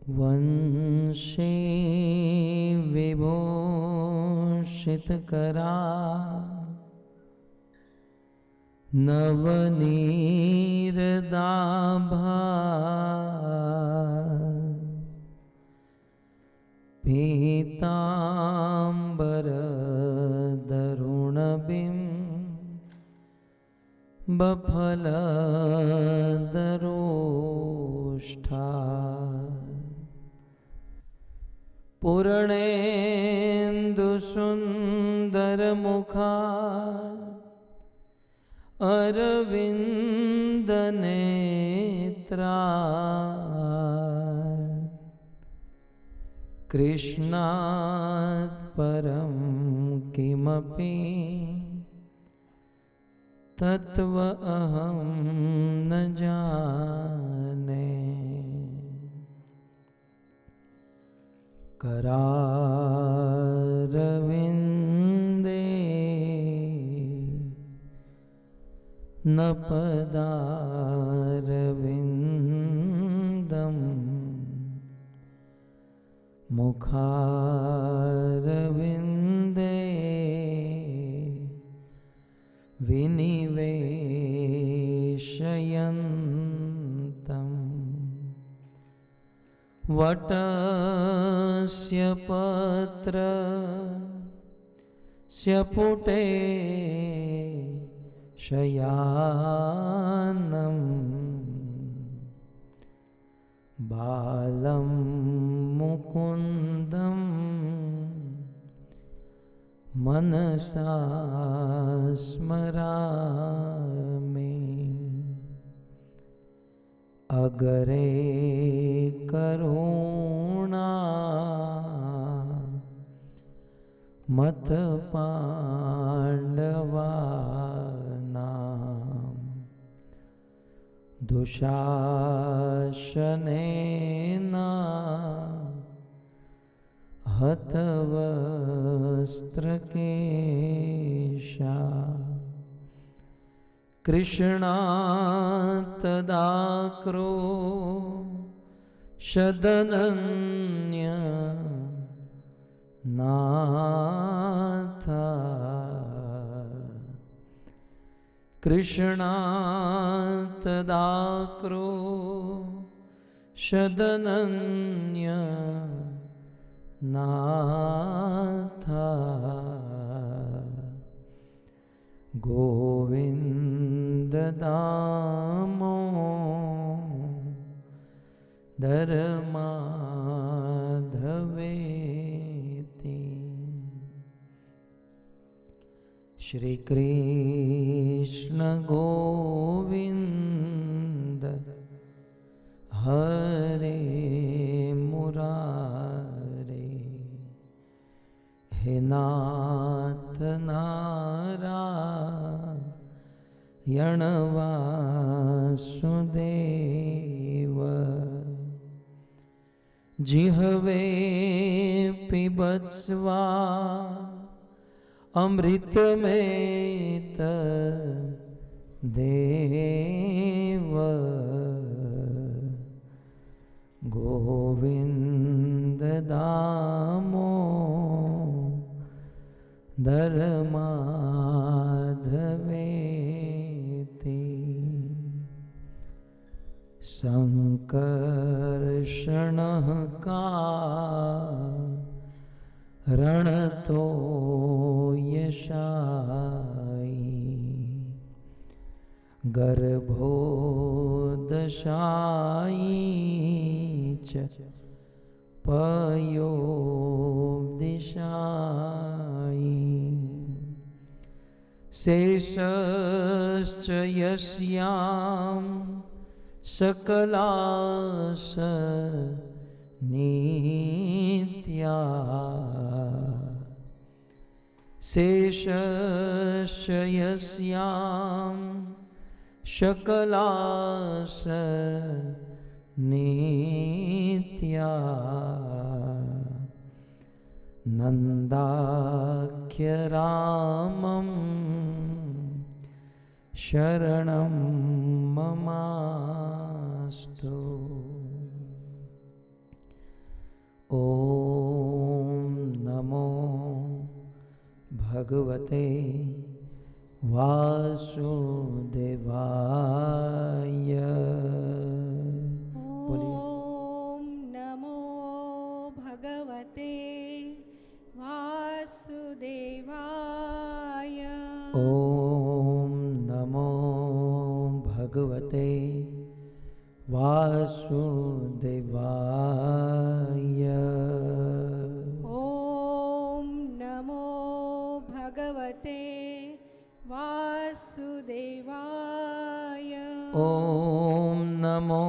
वंशे विभूषितकरा नवनीरदाभा पीताम्बरधरुणबिम्बफलदरोष्ठा पूर्णेन्दुसुन्दरमुखा अरविन्दनेत्रा कृष्णात् परं किमपि तत्त्व अहं न जाने। करारविन्दे न पदारविन्दम् मुखारविन्दे विनिवेशयन्तम् वटस्य पत्रस्य पुटे शयानं बालं मुकुन्दं मनसा स्मरामि। अगरे करुणा मत पाण्डवानां दुशासनेन हतवस्त्रकेशा कृष्णात्तदाक्रोशदनन्य नाथ कृष्णात्तदाक्रोशदनन्य नाथ गोविन्द दामोदर माधवेति। श्री कृष्ण गोविंद हरे मुरारे, हे नाथ नारायण वासुदेव। जिह्वे पिबत्स्वा अमृतमेत देव, गोविंद दामोदर माधवेति। संकर्षणः कारणतो यशायि, गर्भोदशायि च पयोदिशायि। शेषश्च यस्यां सकलास नित्या, शेषश्च यस्यां सकलास नित्या। नन्दाख्यरामं शरणं ममास्तु। भगवते वासुदेवाय। ओम नमो भगवते वासुदेवाय। ओम नमो भगवते वासुदेवाय। ओम नमो भगवते वासुदेवाय। ओम नमो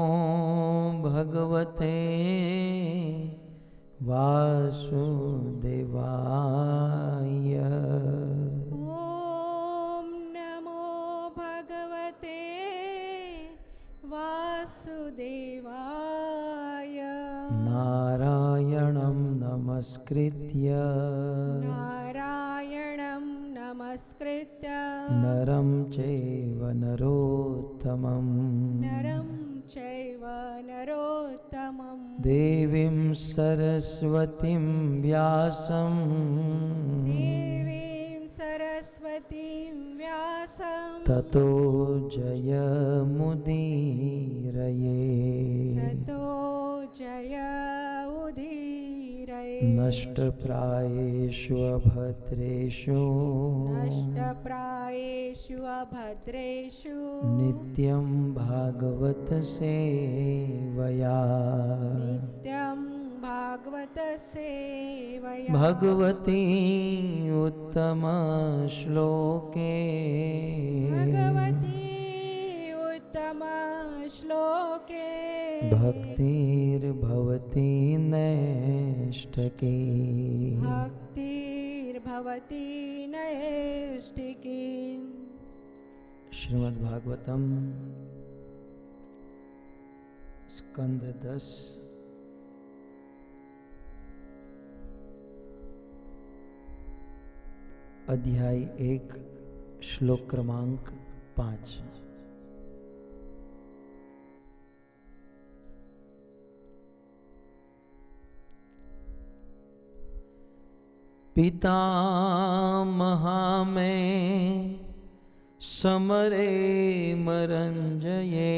भगवते वासुदेवाय। ओम नमो भगवते वासुदेवाय। नारायणं नमस्कृत्य नारायणं नमस्कृत्य नरं चैव नरोत्तमं नरं चैव नरोत्तमं देवीं सरस्वतीं व्यासं देवीं सरस्वतीं व्यासं ततो जयमुदीरये। ततो जय उदीरये। नष्टप्रायेषु अभद्रेषु नष्टप्रायेषु अभद्रेषु नित्यं भागवत सेवया। नित्यं भागवत सेवया। भगवती उत्तमश्लोके भगवती उत्तम श्लोके भक्तिर्भवति नैष्ठके। भक्तिर्भवति नैष्ठिकी। श्रीमद्भागवतम स्कंद 10 अध्याय 1 श्लोक क्रमांक 5। पितामहा में समरे मरंजये।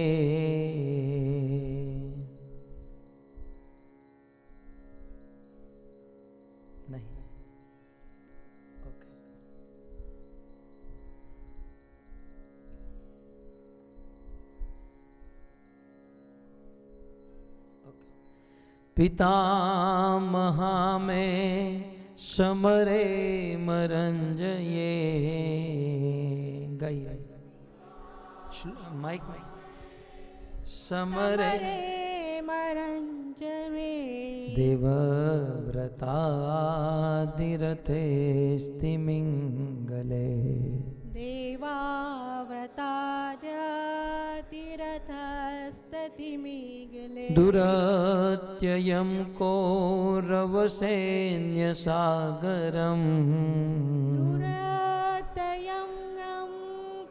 नहीं, ओके। पितामहा में समरे मरंजये। गाइए माइक में। समरे मरंजये देवव्रतादिरथेस्तिमिङ्गले। देवाव्रतादिरथस्तिमिङ्गले। दुरत्ययं कौरवसैन्यसागरम्। दुरत्ययं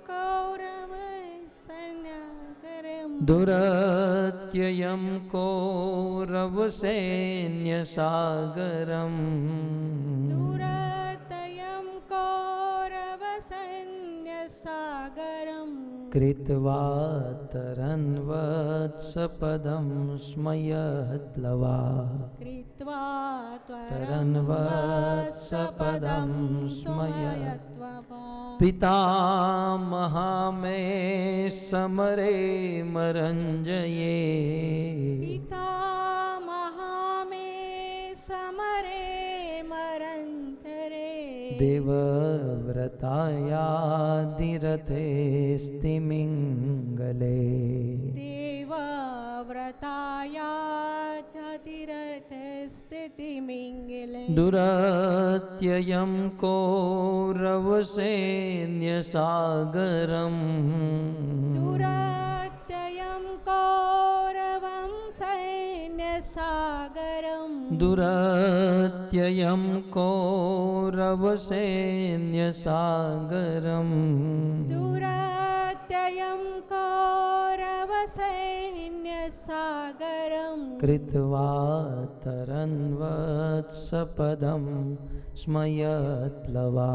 कौरवसैन्यसागरम्। दुरत्ययं कौरवसैन्यसागरम्। कृत्वा तरन्वत्सपदं स्मयत्प्लवा। कृत्वा तरन्वत्सपदं स्मयत्प्लवा। पितामहा में समरे मरंजये। पितामहा में समरे मरंजये। देवव्रतायादिरथेस्तिमिङ्गले। देवव्रतायादिरथेस्तिमिङ्गले। दुरत्ययं कौरवसैन्यसागरम्। दुरत्ययं कौरवं सैन्यसागरम्। दुरत्ययं कौरवसैन्यसागरम्। दुरत्ययं कौरवसैन्यसागरम्। सैन्यसागरं कृत्वा तरन्वत्सपदं स्मयत्प्लवा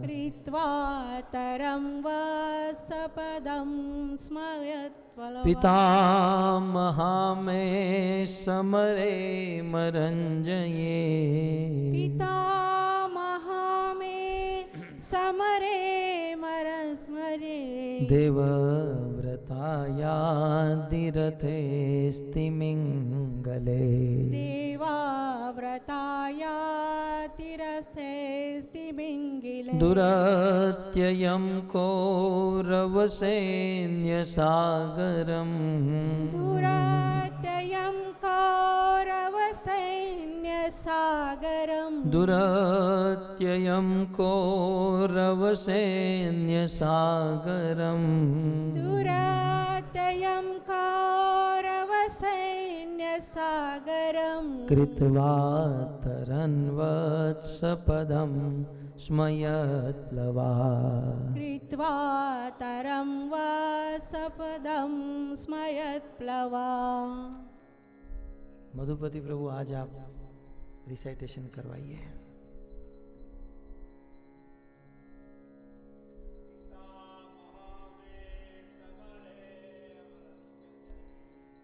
कृत्वा तरं वसपदं स्मयत्प्लवा पितामहा मे समरे मरञ्जये पितामहा मे समरे मरस्मरे देवव्रतायादिरथे स्तिमिङ्गले देवाव्रताया तिरस्तेऽस्तिमिङ्गिले दुरत्ययं कौरवसैन्यसागरम् दुरात्ययं कौरवसैन्यसागरं दुरत्ययं कौरवसैन्यसागरम् दुरात्ययं कौरवसैन्यसागरं कृत्वा तरन्वत्सपदं स्मयत्प्लवा कृत्वा तरं वसपदं स्मयत्प्लवा। मधुपति प्रभु आज आप रिसाइटेशन करवाइए।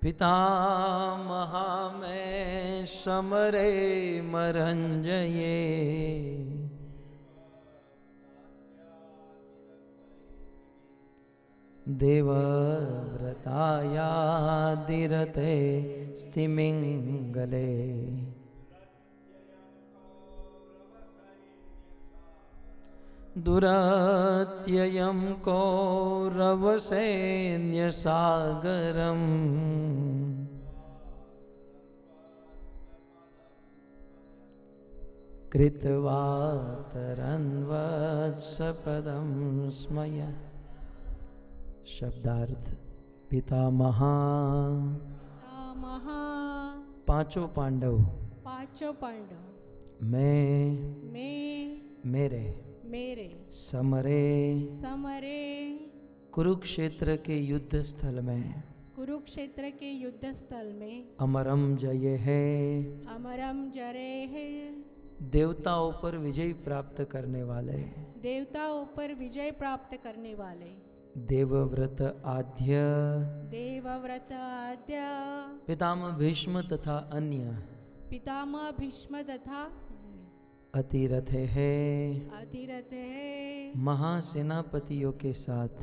पितामहा में समरे मरञ्जये देवव्रतायादिरते स्तिमिङ्गले दुरत्ययं कौरवसैन्यसागरम् कृत्वा तरन्वत्सपदं स्मय। शब्दार्थ पितामहा पितामहा पांचों पांडव पांचों पांडव मैं मेरे मेरे समरे समरे कुरुक्षेत्र के युद्ध स्थल में कुरुक्षेत्र के युद्ध स्थल में अमरम जय है अमरम जरे है देवताओं पर विजय प्राप्त करने वाले देवताओं पर विजय प्राप्त करने वाले देवव्रत आद्य देवव्रत आद्य पितामह भीष्म तथा अन्य पितामह भीष्म तथा अतिरथे है अतिरथ है महासेनापतियों के साथ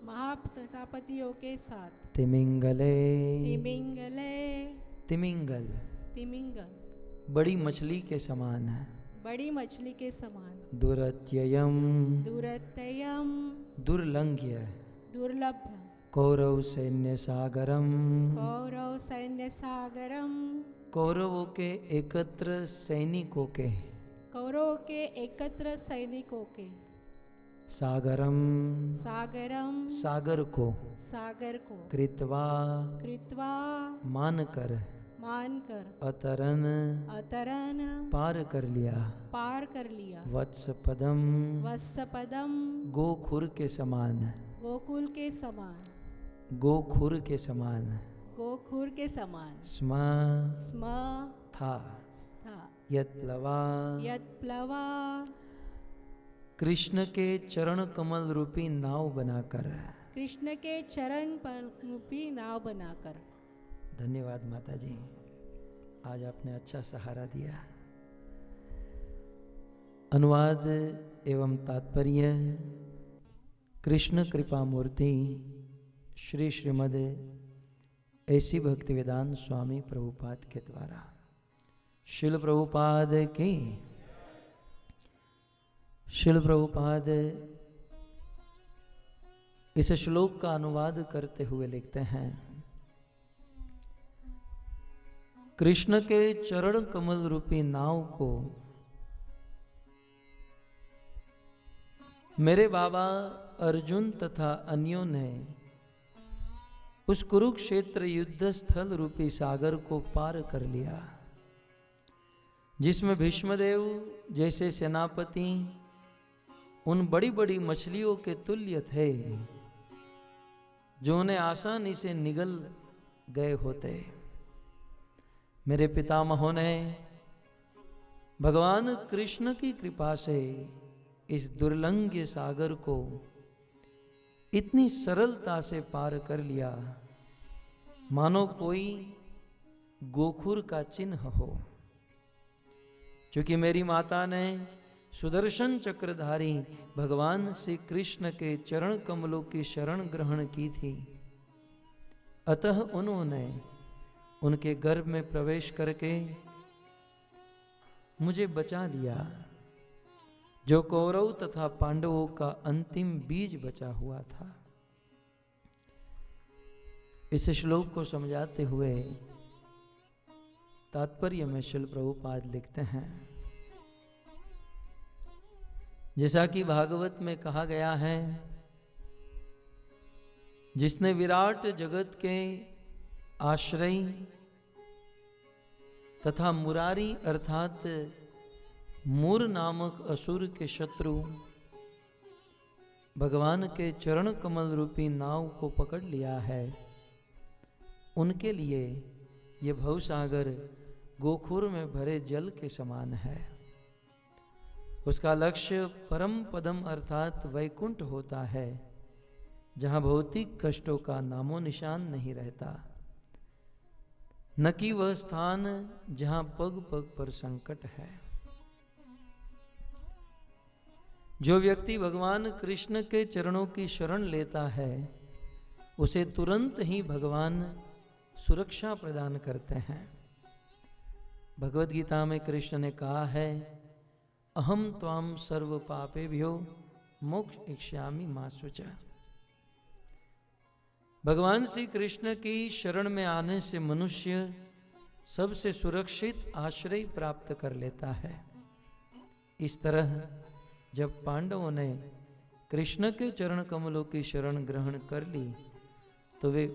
महासेनापतियों के साथ तिमिंगले तिमिंगले तिमिंगल तिमिंगल बड़ी मछली के समान है बड़ी मछली के समान दुरत्ययम दुरत्ययम दुर्लंघ्य दुर्लभ कौरव सैन्य सागरम कौरव सैन्य सागरम कौरवों के एकत्र सैनिकों के कौरवों के एकत्र सैनिकों के सागरम सागरम सागर को सागर को कृत्वा कृत्वा मानकर मानकर अतरन अतरन पार कर लिया वत्स पदम वत्सपदम गोखुर के समान गोकुल के समान गोखुर के समान गोखुर के समान स्म स्म था था यत्प्लवा यत्प्लवा कृष्ण के चरण कमल रूपी नाव बनाकर कृष्ण के चरण पर रूपी नाव बनाकर। धन्यवाद माता जी, आज आपने अच्छा सहारा दिया। अनुवाद एवं तात्पर्य कृष्ण कृपा मूर्ति श्री श्रीमद ऐसी भक्तिवेदांत स्वामी प्रभुपाद के द्वारा। शिल प्रभुपाद की शिल प्रभुपाद इस श्लोक का अनुवाद करते हुए लिखते हैं, कृष्ण के चरण कमल रूपी नाव को मेरे बाबा अर्जुन तथा अन्यों ने उस कुरुक्षेत्र युद्ध स्थल रूपी सागर को पार कर लिया, जिसमें भीष्मदेव जैसे सेनापति उन बड़ी बड़ी मछलियों के तुल्य थे, जो उन्हें आसानी से निगल गए होते। मेरे पितामहों ने भगवान कृष्ण की कृपा से इस दुर्लंघ्य सागर को इतनी सरलता से पार कर लिया, मानो कोई गोखुर का चिन्ह हो। क्योंकि मेरी माता ने सुदर्शन चक्रधारी भगवान श्री कृष्ण के चरण कमलों की शरण ग्रहण की थी, अतः उन्होंने उनके गर्भ में प्रवेश करके मुझे बचा लिया। जो कौरव तथा पांडवों का अंतिम बीज बचा हुआ था। इस श्लोक को समझाते हुए तात्पर्य में शिल प्रभुपाद लिखते हैं, जैसा कि भागवत में कहा गया है, जिसने विराट जगत के आश्रय तथा मुरारी अर्थात मूर नामक असुर के शत्रु भगवान के चरण कमल रूपी नाव को पकड़ लिया है, उनके लिए ये भवसागर गोखुर में भरे जल के समान है। उसका लक्ष्य परम पदम अर्थात वैकुंठ होता है, जहां भौतिक कष्टों का नामो निशान नहीं रहता, न कि वह स्थान जहां पग पग पर संकट है। जो व्यक्ति भगवान कृष्ण के चरणों की शरण लेता है, उसे तुरंत ही भगवान सुरक्षा प्रदान करते हैं। भगवद गीता में कृष्ण ने कहा है, अहम त्वाम सर्व पापेभ्यो मोक्ष इक्ष्यामि मा शुचा। भगवान श्री कृष्ण की शरण में आने से मनुष्य सबसे सुरक्षित आश्रय प्राप्त कर लेता है। इस तरह जब पांडवों ने कृष्ण के चरण कमलों की शरण ग्रहण कर ली, तो वे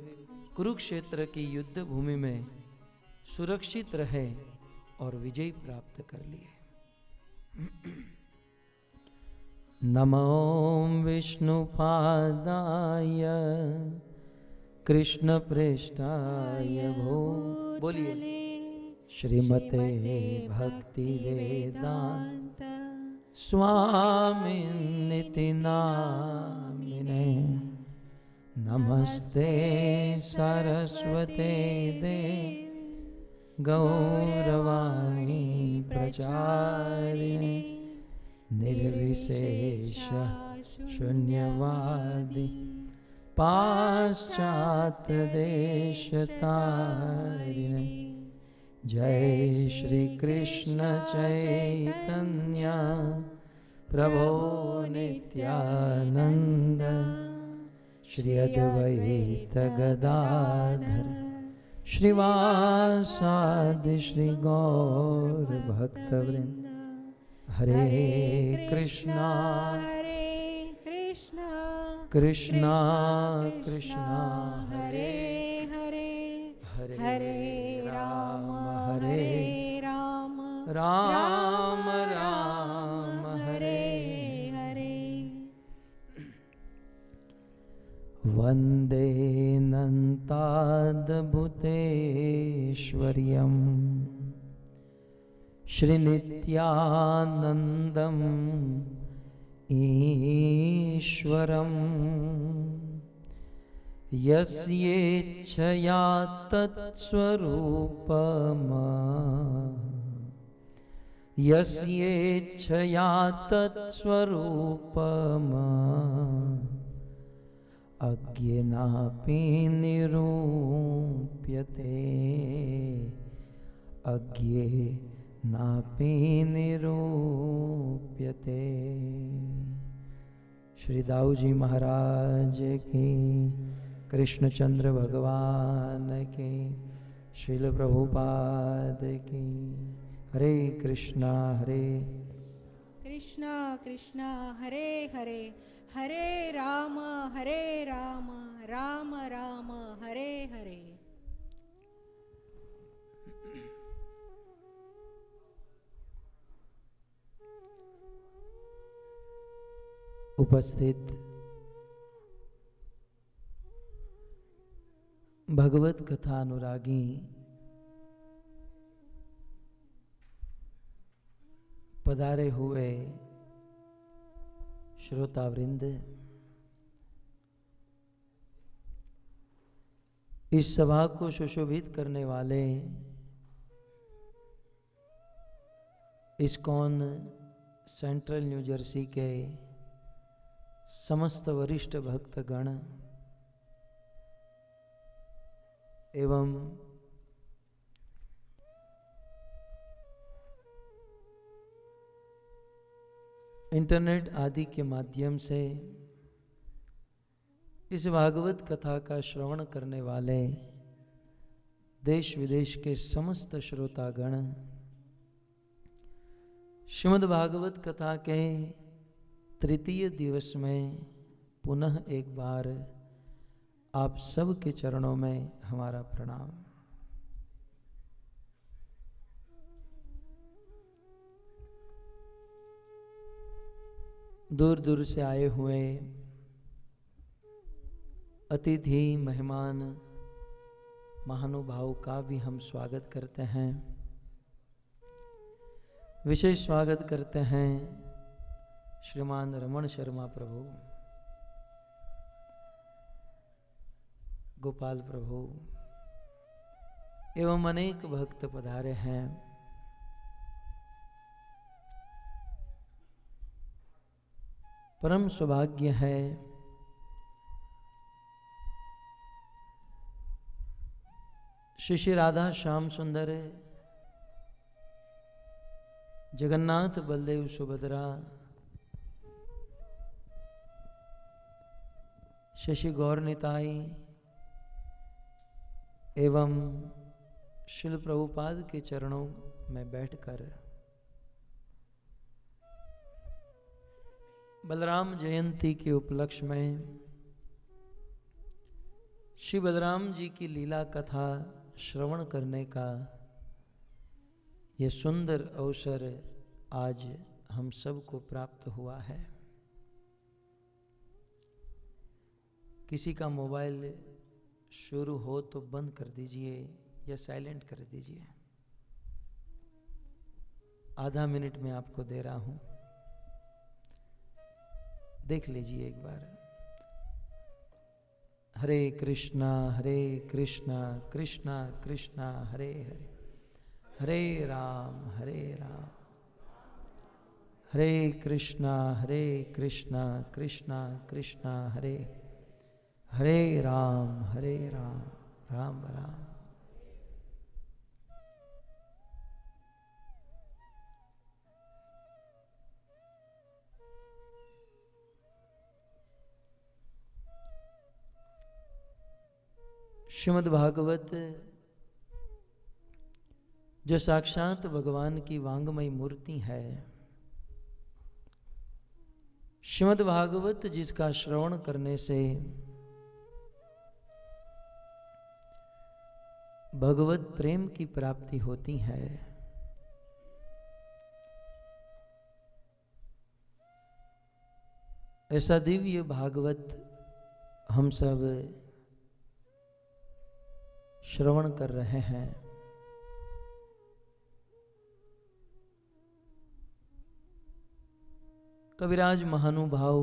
कुरुक्षेत्र की युद्ध भूमि में सुरक्षित रहे और विजय प्राप्त कर लिए। नमो विष्णुपादाय कृष्ण पृष्ठाय भो, बोलिए श्रीमते भक्ति वेदांत स्वामिनिति नामिने। नमस्ते सरस्वते देव गौरवाणी प्रचारिणे निर्विशेष शून्यवादी पाश्चात्य देशतारिणे। जय श्री कृष्ण चैतन्य प्रभो नित्यानंद श्री अद्वैत गदाधर श्रीवासादि श्री गौर भक्तवृंद। हरे कृष्णा कृष्णा कृष्णा हरे हरे हरे राम राम राम हरे हरे। वंदे नन्ताद्भुतेश्वर्यम् श्रीनित्यानन्दम् ईश्वरम् यस्येच्छया तत्स्वरूपम् यस्येच्छया तत्स्वरूपम् अज्ञेनापि निरूप्यते अज्ञेनापि निरूप्यते। श्री दाऊजी महाराज की, कृष्णचंद्र भगवान की, श्रील प्रभुपाद की। हरे कृष्णा कृष्णा हरे हरे, हरे राम राम राम हरे हरे। उपस्थित भगवत कथा अनुरागी पधारे हुए श्रोतावृंद, इस सभा को सुशोभित करने वाले इस्कॉन सेंट्रल न्यू जर्सी के समस्त वरिष्ठ भक्तगण एवं इंटरनेट आदि के माध्यम से इस भागवत कथा का श्रवण करने वाले देश विदेश के समस्त श्रोतागण, श्रीमद् भागवत कथा के तृतीय दिवस में पुनः एक बार आप सब के चरणों में हमारा प्रणाम। दूर दूर से आए हुए अतिथि मेहमान महानुभाव का भी हम स्वागत करते हैं। विशेष स्वागत करते हैं श्रीमान रमन शर्मा प्रभु, गोपाल प्रभु एवं अनेक भक्त पधारे हैं। परम सौभाग्य है श्री श्री राधा श्याम सुंदर जगन्नाथ बलदेव सुभद्रा शशि गौर निताई एवं शिल प्रभुपाद के चरणों में बैठकर बलराम जयंती के उपलक्ष्य में श्री बलराम जी की लीला कथा श्रवण करने का ये सुंदर अवसर आज हम सबको प्राप्त हुआ है। किसी का मोबाइल शुरू हो तो बंद कर दीजिए या साइलेंट कर दीजिए। आधा मिनट में आपको दे रहा हूं, देख लीजिए एक बार। हरे कृष्णा कृष्णा कृष्णा हरे हरे, हरे राम हरे कृष्णा कृष्णा कृष्णा हरे हरे राम राम राम। श्रीमद् भागवत जो साक्षात भगवान की वांगमयी मूर्ति है, श्रीमद् भागवत जिसका श्रवण करने से भगवत प्रेम की प्राप्ति होती है, ऐसा दिव्य भागवत हम सब श्रवण कर रहे हैं। कविराज महानुभाव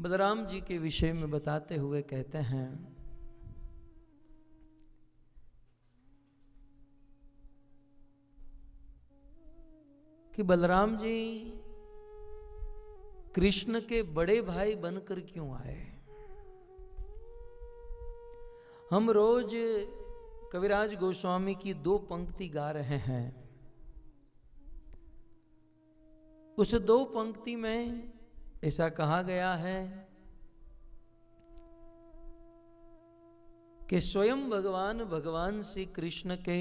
बलराम जी के विषय में बताते हुए कहते हैं कि बलराम जी कृष्ण के बड़े भाई बनकर क्यों आए। हम रोज कविराज गोस्वामी की 2 पंक्ति गा रहे हैं। उस 2 पंक्ति में ऐसा कहा गया है कि स्वयं भगवान श्री कृष्ण के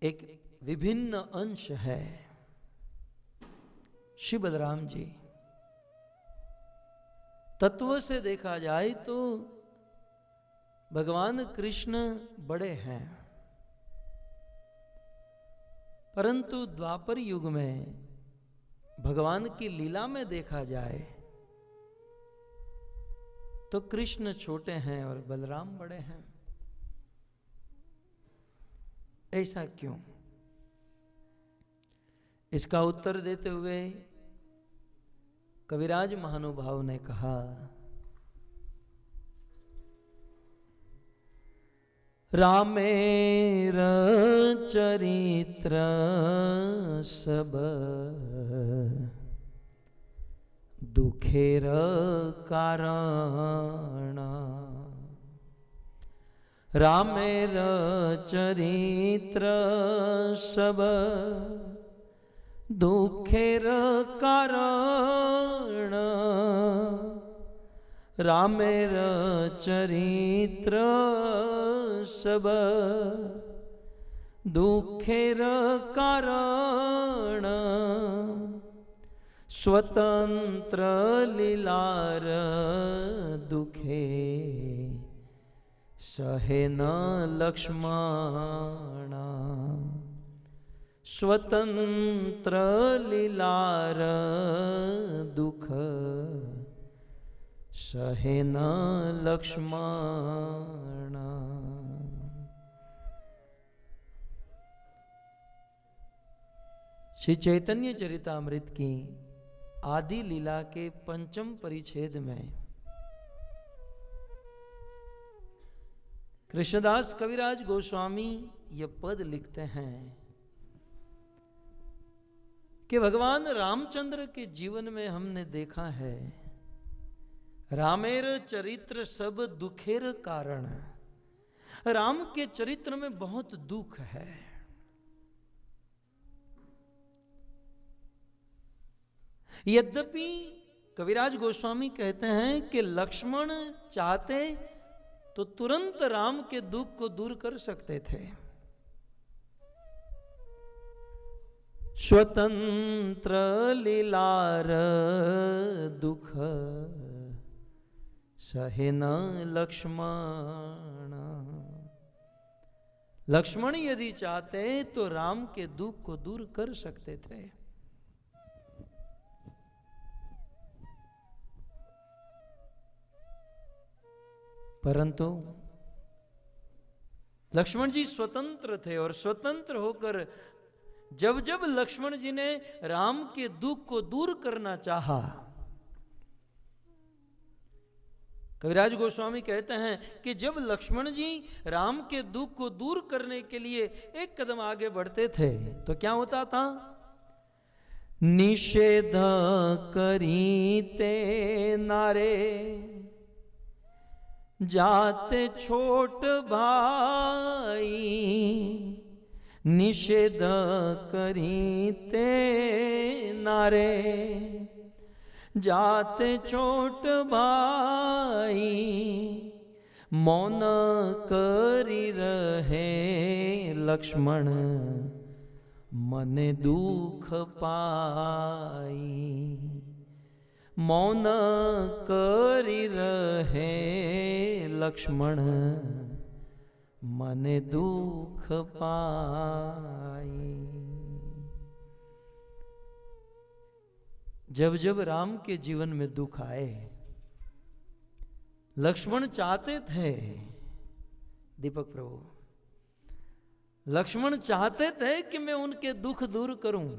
एक विभिन्न अंश है श्री बलराम जी। तत्व से देखा जाए तो भगवान कृष्ण बड़े हैं, परंतु द्वापर युग में भगवान की लीला में देखा जाए तो कृष्ण छोटे हैं और बलराम बड़े हैं, ऐसा क्यों? इसका उत्तर देते हुए कविराज महानुभाव ने कहा, रामेर चरित्र सब दुखेर कारण, रामेर चरित्र सब दुखेर कारण, रामेर चरित्र सब दुखेर कारण, स्वतंत्र लीलार दुखे सहे न लक्ष्मण, स्वतंत्र लीलार दुख सहे न लक्ष्मण। श्री चैतन्य चरितामृत की आदि लीला के पंचम परिच्छेद में कृष्णदास कविराज गोस्वामी ये पद लिखते हैं कि भगवान रामचंद्र के जीवन में हमने देखा है, रामेर चरित्र सब दुखेर कारण, राम के चरित्र में बहुत दुख है। यद्यपि कविराज गोस्वामी कहते हैं कि लक्ष्मण चाहते तो तुरंत राम के दुख को दूर कर सकते थे, स्वतंत्र लीलार दुख सहे न लक्ष्मण, लक्ष्मण यदि चाहते तो राम के दुख को दूर कर सकते थे, परंतु लक्ष्मण जी स्वतंत्र थे और स्वतंत्र होकर जब जब लक्ष्मण जी ने राम के दुख को दूर करना चाहा, कविराज गोस्वामी कहते हैं कि जब लक्ष्मण जी राम के दुख को दूर करने के लिए एक कदम आगे बढ़ते थे तो क्या होता था? निषेध करीते नारे जाते छोट भाई, निषेध करीते नारे जाते छोट भाई, मौन करी रहे लक्ष्मण मने दुख पाई, मौन करी रहे लक्ष्मण मने दुख पाई। जब जब राम के जीवन में दुख आए, लक्ष्मण चाहते थे, दीपक प्रभु, लक्ष्मण चाहते थे कि मैं उनके दुख दूर करूं,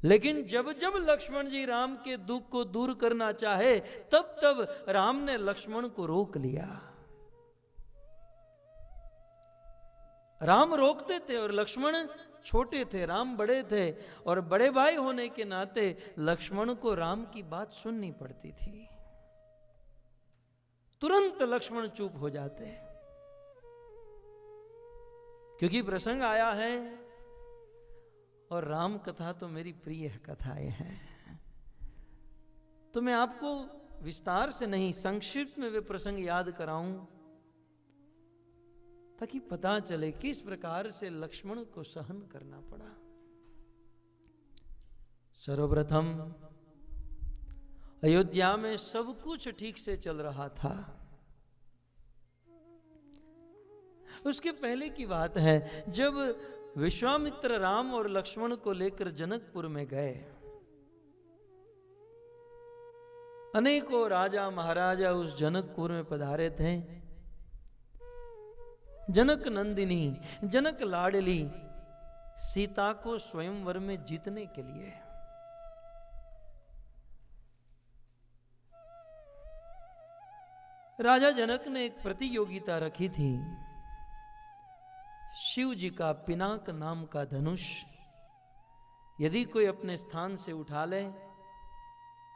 लेकिन जब जब लक्ष्मण जी राम के दुख को दूर करना चाहे तब तब राम ने लक्ष्मण को रोक लिया। राम रोकते थे और लक्ष्मण छोटे थे, राम बड़े थे, और बड़े भाई होने के नाते लक्ष्मण को राम की बात सुननी पड़ती थी। तुरंत लक्ष्मण चुप हो जाते, क्योंकि प्रसंग आया है और राम कथा तो मेरी प्रिय कथाएं हैं। तो मैं आपको विस्तार से नहीं, संक्षिप्त में वे प्रसंग याद कराऊं ताकि पता चले किस प्रकार से लक्ष्मण को सहन करना पड़ा। सर्वप्रथम अयोध्या में सब कुछ ठीक से चल रहा था। उसके पहले की बात है, जब विश्वामित्र राम और लक्ष्मण को लेकर जनकपुर में गए अनेकों राजा महाराजा उस जनकपुर में पधारे थे। जनक नंदिनी, जनक लाडली सीता को स्वयंवर में जीतने के लिए राजा जनक ने एक प्रतियोगिता रखी थी। शिव जी का पिनाक नाम का धनुष यदि कोई अपने स्थान से उठा ले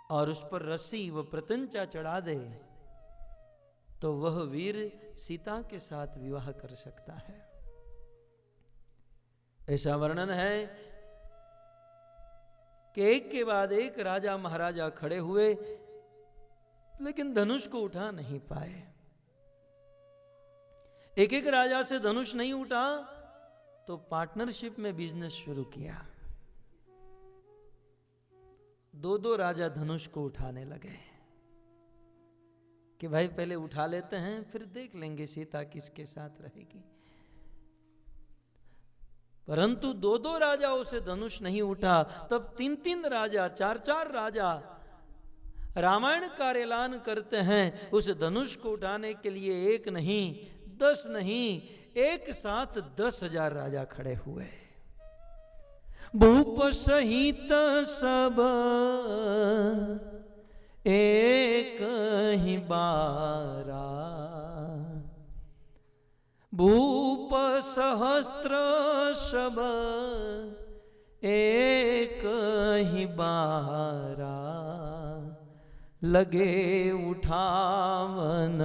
और उस पर रस्सी व प्रत्यंचा चढ़ा दे तो वह वीर सीता के साथ विवाह कर सकता है। ऐसा वर्णन है कि एक के बाद एक राजा महाराजा खड़े हुए, लेकिन धनुष को उठा नहीं पाए। एक एक राजा से धनुष नहीं उठा तो पार्टनरशिप में बिजनेस शुरू किया। दो दो राजा धनुष को उठाने लगे कि भाई पहले उठा लेते हैं फिर देख लेंगे सीता किसके साथ रहेगी। परंतु दो दो राजाओं से धनुष नहीं उठा, तब तीन तीन राजा, चार चार राजा रामायण का ऐलान करते हैं उस धनुष को उठाने के लिए एक नहीं, 10 नहीं, एक साथ 10,000 राजा खड़े हुए। भूप सहित सब एक ही बारा, भूप सहस्त्र सब एक ही बारा, लगे उठावन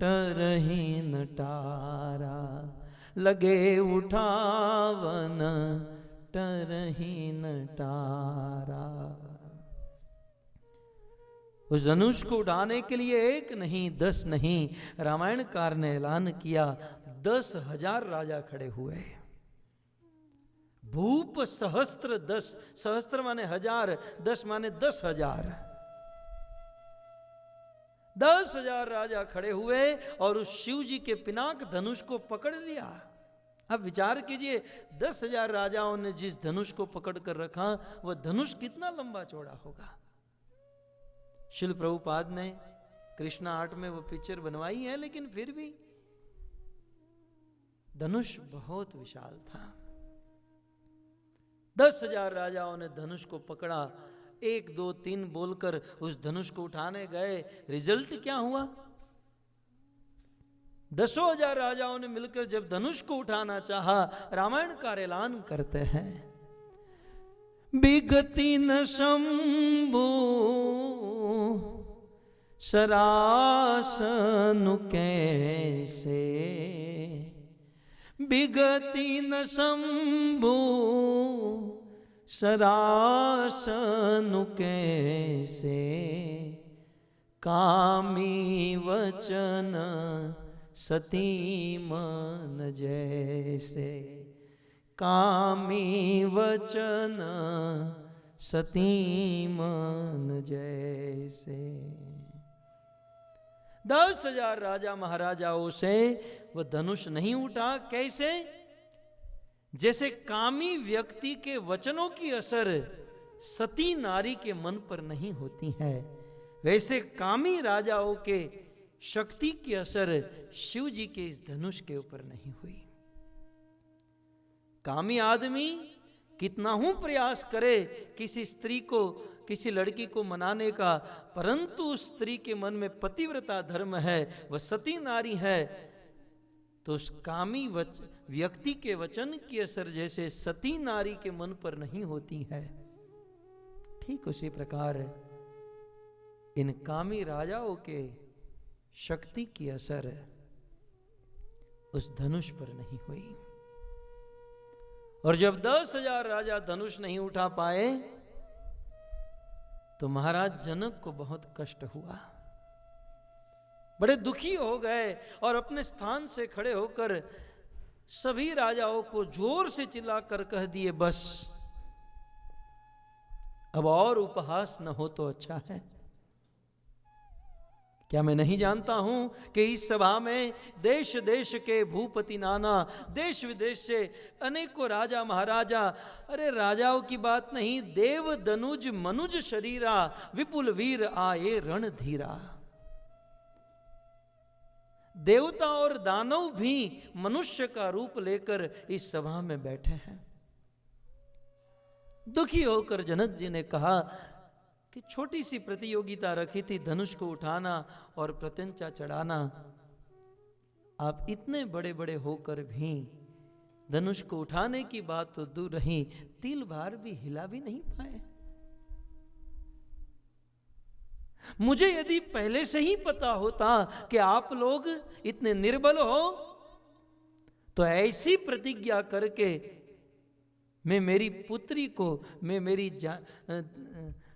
टरही नटारा, लगे उठावन टरही नटारा। उस धनुष को उठाने के लिए एक नहीं, 10 नहीं, रामायणकार ने ऐलान किया 10,000 राजा खड़े हुए। भूप सहस्त्र 10, सहस्त्र माने 1000, 10 माने 10,000, 10,000 राजा खड़े हुए और उस शिव जी के पिनाक धनुष को पकड़ लिया। अब विचार कीजिए 10,000 राजाओं ने जिस धनुष को पकड़ कर रखा वह धनुष कितना लंबा चौड़ा होगा। शिल प्रभुपाद ने कृष्णा आर्ट में वो पिक्चर बनवाई है, लेकिन फिर भी धनुष बहुत विशाल था। 10,000 राजाओं ने धनुष को पकड़ा, 1 2 3 बोलकर उस धनुष को उठाने गए। रिजल्ट क्या हुआ? 10,000 राजाओं ने मिलकर जब धनुष को उठाना चाहा, रामायण का ऐलान करते हैं बिगति न शंभु सरासनु कैसे, बिगति न शंभु सरासनु कैसे, कामी वचन सती मन जैसे, कामी वचन सती मन जैसे। 10,000 राजा महाराजाओं से वह धनुष नहीं उठा। कैसे? जैसे कामी व्यक्ति के वचनों की असर सती नारी के मन पर नहीं होती है, वैसे कामी राजाओं के शक्ति की असर शिव जी के इस धनुष के ऊपर नहीं हुई। कामी आदमी कितना ही प्रयास करे किसी स्त्री को, किसी लड़की को मनाने का, परंतु उस स्त्री के मन में पतिव्रता धर्म है, वह सती नारी है, तो उस कामी व्यक्ति के वचन की असर जैसे सती नारी के मन पर नहीं होती है, ठीक उसी प्रकार इन कामी राजाओं के शक्ति की असर उस धनुष पर नहीं हुई। और जब 10,000 राजा धनुष नहीं उठा पाए तो महाराज जनक को बहुत कष्ट हुआ, बड़े दुखी हो गए और अपने स्थान से खड़े होकर सभी राजाओं को जोर से चिल्लाकर कह दिए, बस अब और उपहास न हो तो अच्छा है। क्या मैं नहीं जानता हूं कि इस सभा में देश देश के भूपति नाना, देश विदेश से अनेकों राजा महाराजा, अरे राजाओं की बात नहीं, देव दनुज मनुज शरीरा, विपुल वीर आए रणधीरा। देवता और दानव भी मनुष्य का रूप लेकर इस सभा में बैठे हैं। दुखी होकर जनक जी ने कहा कि छोटी सी प्रतियोगिता रखी थी, धनुष को उठाना और प्रत्यंचा चढ़ाना। आप इतने बड़े बड़े होकर भी धनुष को उठाने की बात तो दूर रही, तिल भार भी हिला भी नहीं पाए। मुझे यदि पहले से ही पता होता कि आप लोग इतने निर्बल हो, तो ऐसी प्रतिज्ञा करके मैं मेरी पुत्री को, मैं मेरी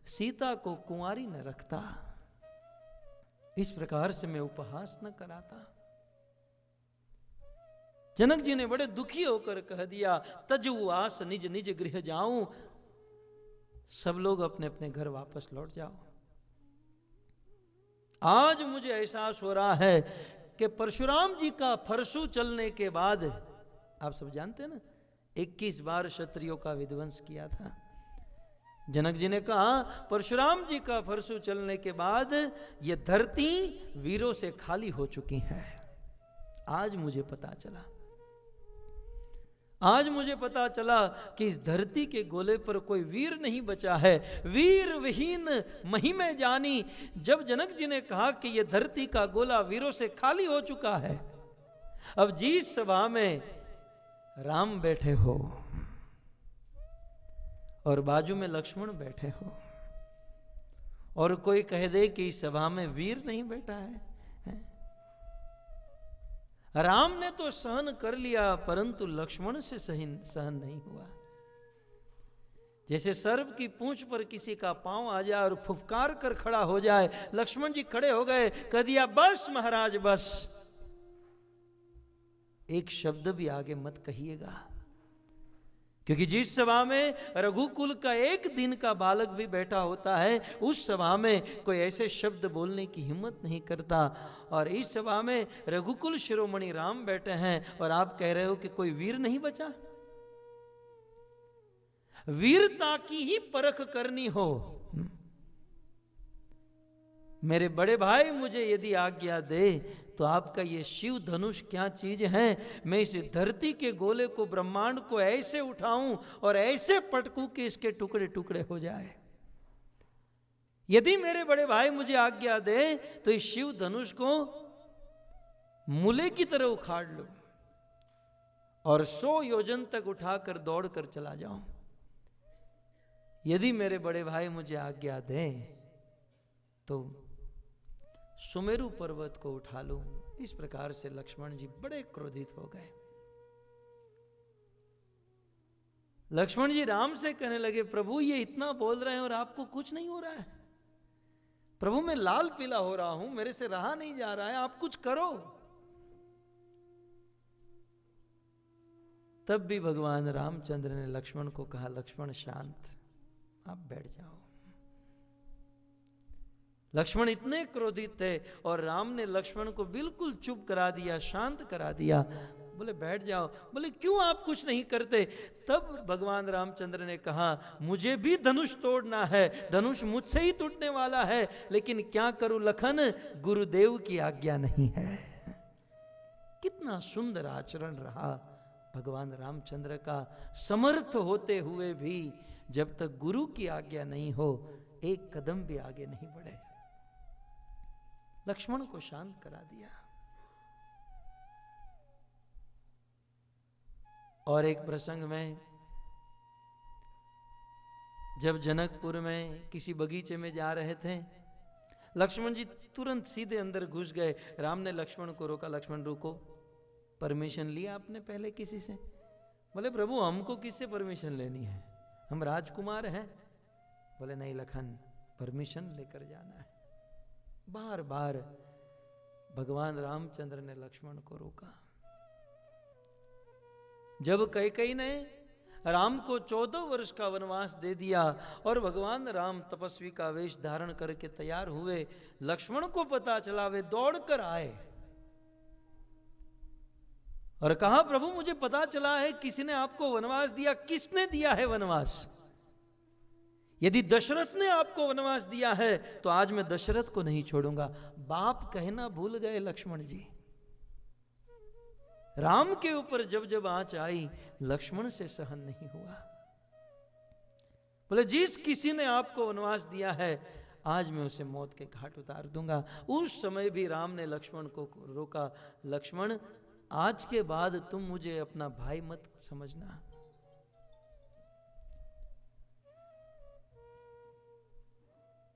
सीता को कुंवारी न रखता, इस प्रकार से मैं उपहास न कराता। जनक जी ने बड़े दुखी होकर कह दिया, तजु आस निज निज गृह जाऊं, सब लोग अपने अपने घर वापस लौट जाओ। आज मुझे एहसास हो रहा है कि परशुराम जी का फरसू चलने के बाद, आप सब जानते हैं ना, 21 बार क्षत्रियों का विध्वंस किया था। जनक जी ने कहा परशुराम जी का फरसू चलने के बाद यह धरती वीरों से खाली हो चुकी है। आज मुझे पता चला, आज मुझे पता चला कि इस धरती के गोले पर कोई वीर नहीं बचा है। वीर विहीन महिमे जानी। जब जनक जी ने कहा कि यह धरती का गोला वीरों से खाली हो चुका है, अब जिस सभा में राम बैठे हो और बाजू में लक्ष्मण बैठे हो, और कोई कह दे कि इस सभा में वीर नहीं बैठा है? राम ने तो सहन कर लिया, परंतु लक्ष्मण से सहन नहीं हुआ। जैसे सर्प की पूंछ पर किसी का पांव आ जाए और फुफकार कर खड़ा हो जाए, लक्ष्मण जी खड़े हो गए, कह दिया बस महाराज बस, एक शब्द भी आगे मत कहिएगा। क्योंकि जिस सभा में रघुकुल का एक दिन का बालक भी बैठा होता है, उस सभा में कोई ऐसे शब्द बोलने की हिम्मत नहीं करता। और इस सभा में रघुकुल शिरोमणि राम बैठे हैं और आप कह रहे हो कि कोई वीर नहीं बचा। वीरता की ही परख करनी हो, मेरे बड़े भाई मुझे यदि आज्ञा दे तो आपका ये शिव धनुष क्या चीज है। मैं इस धरती के गोले को, ब्रह्मांड को ऐसे उठाऊं और ऐसे पटकूं कि इसके टुकड़े टुकड़े हो जाए। यदि मेरे बड़े भाई मुझे आज्ञा दे तो इस शिव धनुष को मूले की तरह उखाड़ लो और 100 योजन तक उठाकर दौड़ कर चला जाऊं। यदि मेरे बड़े भाई मुझे आज्ञा दें तो सुमेरु पर्वत को उठा लूं। इस प्रकार से लक्ष्मण जी बड़े क्रोधित हो गए। लक्ष्मण जी राम से कहने लगे, प्रभु ये इतना बोल रहे हैं और आपको कुछ नहीं हो रहा है। प्रभु मैं लाल पीला हो रहा हूं, मेरे से रहा नहीं जा रहा है, आप कुछ करो। तब भी भगवान रामचंद्र ने लक्ष्मण को कहा, लक्ष्मण शांत, आप बैठ जाओ। लक्ष्मण इतने क्रोधित थे और राम ने लक्ष्मण को बिल्कुल चुप करा दिया, शांत करा दिया। बोले बैठ जाओ। बोले क्यों आप कुछ नहीं करते? तब भगवान रामचंद्र ने कहा, मुझे भी धनुष तोड़ना है, धनुष मुझसे ही टूटने वाला है, लेकिन क्या करूं लखन, गुरुदेव की आज्ञा नहीं है। कितना सुंदर आचरण रहा भगवान रामचंद्र का। समर्थ होते हुए भी जब तक गुरु की आज्ञा नहीं हो, एक कदम भी आगे नहीं बढ़े। लक्ष्मण को शांत करा दिया। और एक प्रसंग में जब जनकपुर में किसी बगीचे में जा रहे थे, लक्ष्मण जी तुरंत सीधे अंदर घुस गए। राम ने लक्ष्मण को रोका, लक्ष्मण रुको, परमिशन लिया आपने पहले किसी से? बोले प्रभु हमको किससे परमिशन लेनी है, हम राजकुमार हैं। बोले नहीं लखन, परमिशन लेकर जाना है। बार बार भगवान रामचंद्र ने लक्ष्मण को रोका। जब कैकेयी ने राम को 14 वर्ष का वनवास दे दिया और भगवान राम तपस्वी का वेश धारण करके तैयार हुए। लक्ष्मण को पता चला, वे दौड़ कर आए और कहा, प्रभु मुझे पता चला है किसी ने आपको वनवास दिया। किसने दिया है वनवास? यदि दशरथ ने आपको वनवास दिया है तो आज मैं दशरथ को नहीं छोड़ूंगा। बाप कहना भूल गए लक्ष्मण जी। राम के ऊपर जब जब आंच आई, लक्ष्मण से सहन नहीं हुआ। बोले, जिस किसी ने आपको वनवास दिया है आज मैं उसे मौत के घाट उतार दूंगा। उस समय भी राम ने लक्ष्मण को रोका, लक्ष्मण आज के बाद तुम मुझे अपना भाई मत समझना,